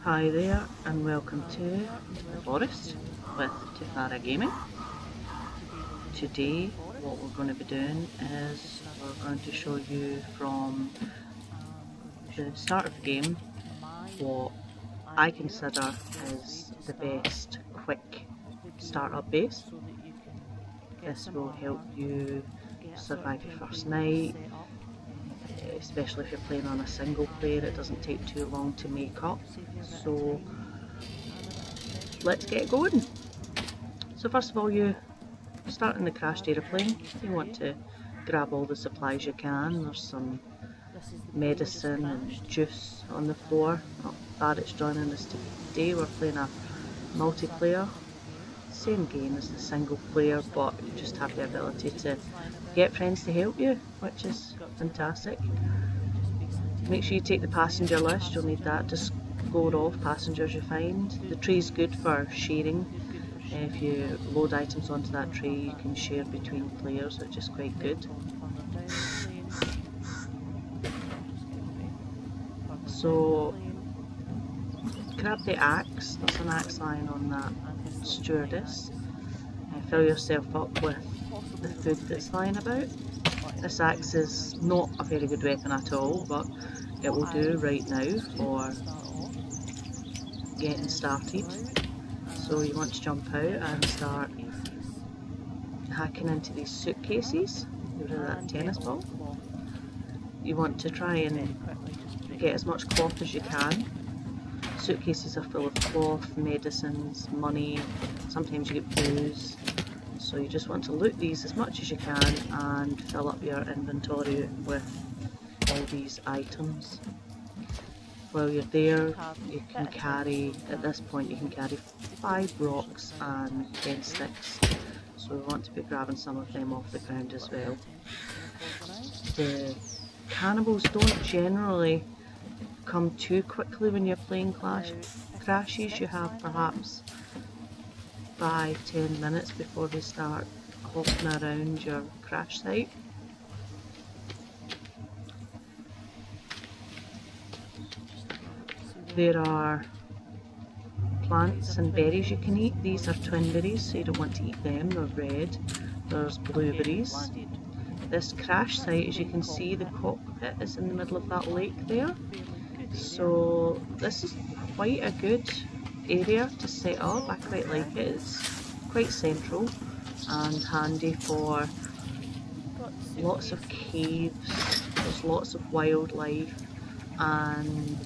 Hi there and welcome to the forest with Tifara Gaming. Today what we're going to be doing is we're going to show you from the start of the game what I consider is the best quick startup base. This will help you survive your first night, especially if you're playing on a single player. It doesn't take too long to make up, so let's get going. So first of all, you start in the crashed aeroplane. You want to grab all the supplies you can. There's some medicine and juice on the floor. Oh, Barrett's joining us today. We're playing a multiplayer, same game as the single player, but you just have the ability to get friends to help you, which is fantastic. Make sure you take the passenger list. You'll need that to score off passengers you find. The tree's good for sharing. If you load items onto that tray, you can share between players, which is quite good. So grab the axe. There's an axe lying on that stewardess. Fill yourself up with the food that's lying about. This axe is not a very good weapon at all, but it will do right now for getting started. So you want to jump out and start hacking into these suitcases. Get rid of that tennis ball. You want to try and get as much cloth as you can. Suitcases are full of cloth, medicines, money, sometimes you get booze. So you just want to loot these as much as you can and fill up your inventory with all these items. While you're there, you can carry, at this point you can carry 5 rocks and 10 sticks. So we want to be grabbing some of them off the ground as well. The cannibals don't generally come too quickly when you're playing crashes. You have perhaps 5-10 minutes before they start hopping around your crash site. There are plants and berries you can eat. These are twin berries, so you don't want to eat them, they're red. There's blueberries. This crash site, as you can see, the cockpit is in the middle of that lake there. So this is quite a good area to set up. I quite like it. It's quite central and handy for lots of caves. There's lots of wildlife and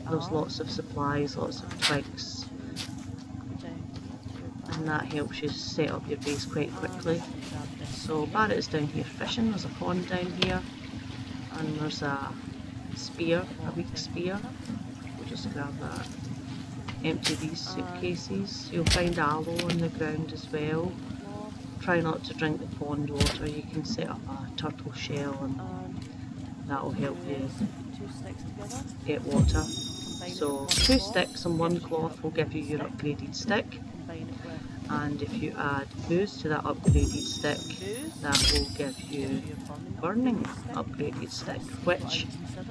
there's lots of supplies, lots of twigs, and that helps you set up your base quite quickly. So Barrett is down here fishing. There's a pond down here and there's a spear, a weak spear. We'll just grab that. Empty these suitcases. You'll find aloe on the ground as well. Try not to drink the pond water. You can set up a turtle shell and that will help you get water. So 2 sticks and 1 cloth will give you your upgraded stick, and if you add booze to that upgraded stick, that will give you burning upgraded stick, which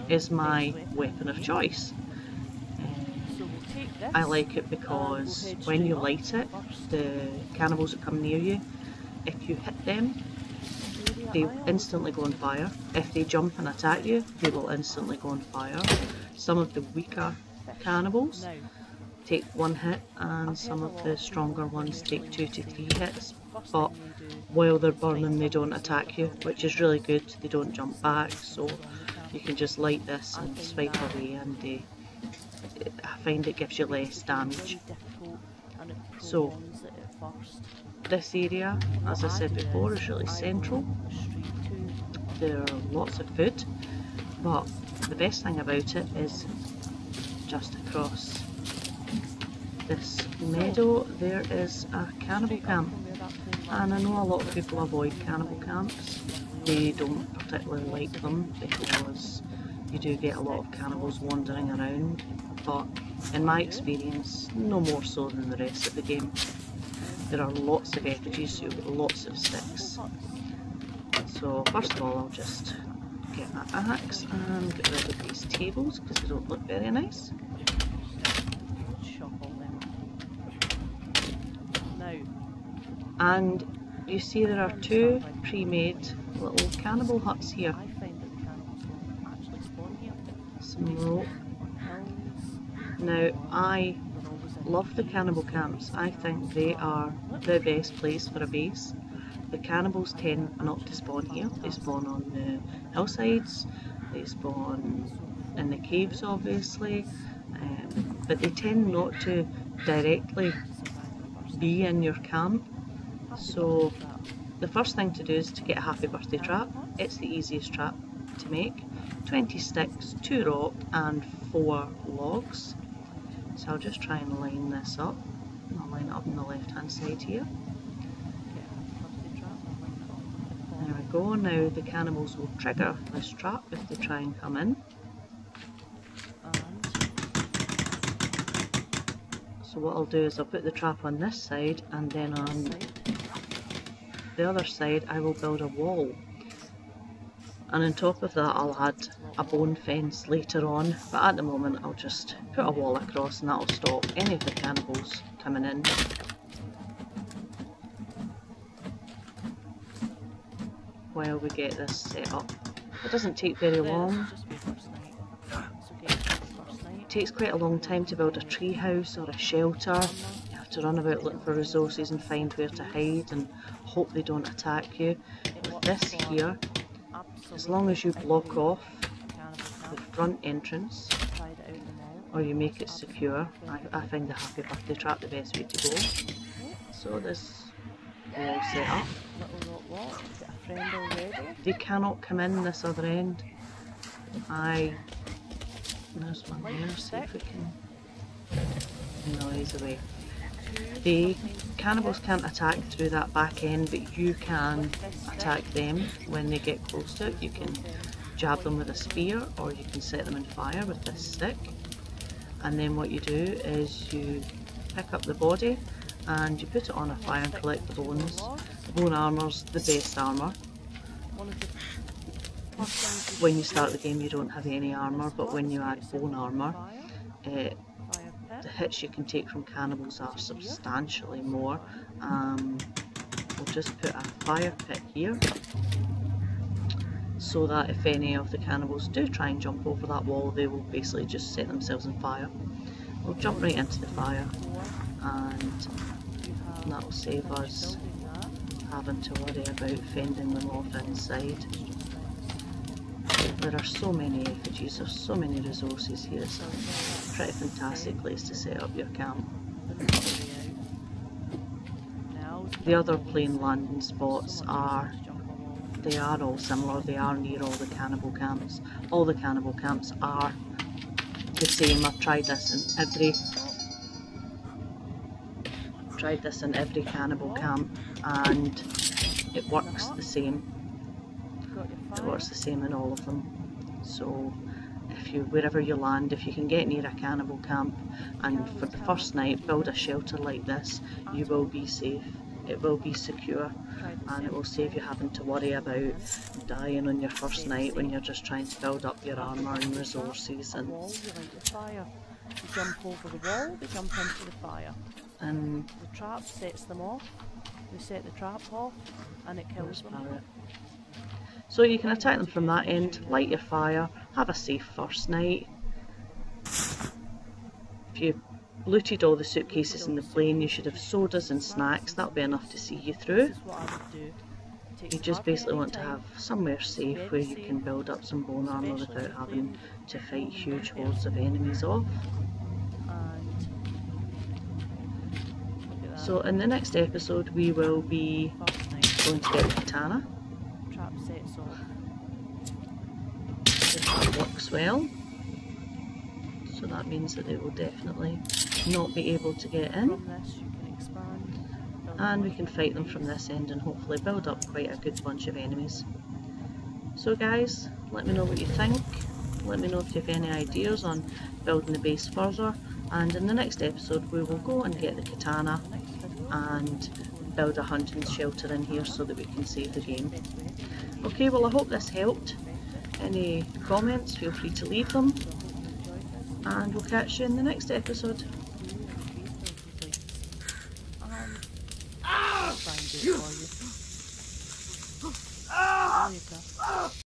is my weapon of choice. I like it because when you light it, the cannibals that come near you, if you hit them, they instantly go on fire. If they jump and attack you, they will instantly go on fire. Some of the weaker cannibals take 1 hit and some of the stronger ones take 2 to 3 hits, but while they're burning they don't attack you, which is really good. They don't jump back, so you can just light this and swipe away, and I find it gives you less damage. So this area, as I said before, is really central. There are lots of food, but the best thing about it is just across this meadow there is a cannibal camp, and I know a lot of people avoid cannibal camps. They don't particularly like them because you do get a lot of cannibals wandering around, but in my experience, no more so than the rest of the game. There are lots of effigies, so you'll get lots of sticks. So first of all, I'll just get that axe and get rid of these tables because they don't look very nice. And you see there are two pre-made little cannibal huts here. Some rope. Now I love the cannibal camps. I think they are the best place for a base. The cannibals tend not to spawn here. They spawn on the hillsides, they spawn in the caves obviously, but they tend not to directly be in your camp. So the first thing to do is to get a happy birthday trap. It's the easiest trap to make. 20 sticks, 2 rock and 4 logs. So I'll just try and line this up. I'll line it up on the left hand side here. There we go. Now the cannibals will trigger this trap if they try and come in. So what I'll do is I'll put the trap on this side, and then on the other side I will build a wall. And on top of that I'll add a bone fence later on, but at the moment I'll just put a wall across and that'll stop any of the cannibals coming in. While we get this set up. It doesn't take very long. It takes quite a long time to build a tree house or a shelter. You have to run about looking for resources and find where to hide and hope they don't attack you. With this here, as long as you block off the front entrance or you make it secure, I find the happy birthday trap the best way to go. So this wall set up. They cannot come in this other end. There's one there, see if we can... No, he's away. The cannibals can't attack through that back end, but you can attack them when they get close to it. You can jab them with a spear, or you can set them on fire with this stick. And then what you do is you pick up the body and you put it on a fire and collect the bones. The bone armour's the best armour. When you start the game you don't have any armour, but when you add bone armour, the hits you can take from cannibals are substantially more. We'll just put a fire pit here, so that if any of the cannibals do try and jump over that wall, they will basically just set themselves on fire. We'll jump right into the fire, and that will save us having to worry about fending them off inside. There are so many effigies, there's so many resources here. It's a pretty fantastic place to set up your camp. The other plain landing spots they are all similar. They are near all the cannibal camps. All the cannibal camps are the same. I've tried this in every cannibal camp and it works the same. It works the same in all of them. So wherever you land, if you can get near a cannibal camp and for the first night build a shelter like this, you will be safe. It will be secure, and it will save you having to worry about dying on your first night when you're just trying to build up your armour and resources. And you jump over the wall, they jump into the fire. And the trap sets them off. They set the trap off and it kills them. So you can attack them from that end, light your fire, have a safe first night. If you looted all the suitcases in the plane, you should have sodas and snacks. That'll be enough to see you through. You just basically want to have somewhere safe where you can build up some bone armour without having to fight huge hordes of enemies off. So in the next episode we will be going to get the katana. That works well. So that means that they will definitely not be able to get in. And we can fight them from this end and hopefully build up quite a good bunch of enemies. So guys, let me know what you think. Let me know if you have any ideas on building the base further. And in the next episode we will go and get the katana and build a hunting shelter in here so that we can save the game. Okay, well I hope this helped. Any comments, feel free to leave them. And we'll catch you in the next episode. do it for you. There you go.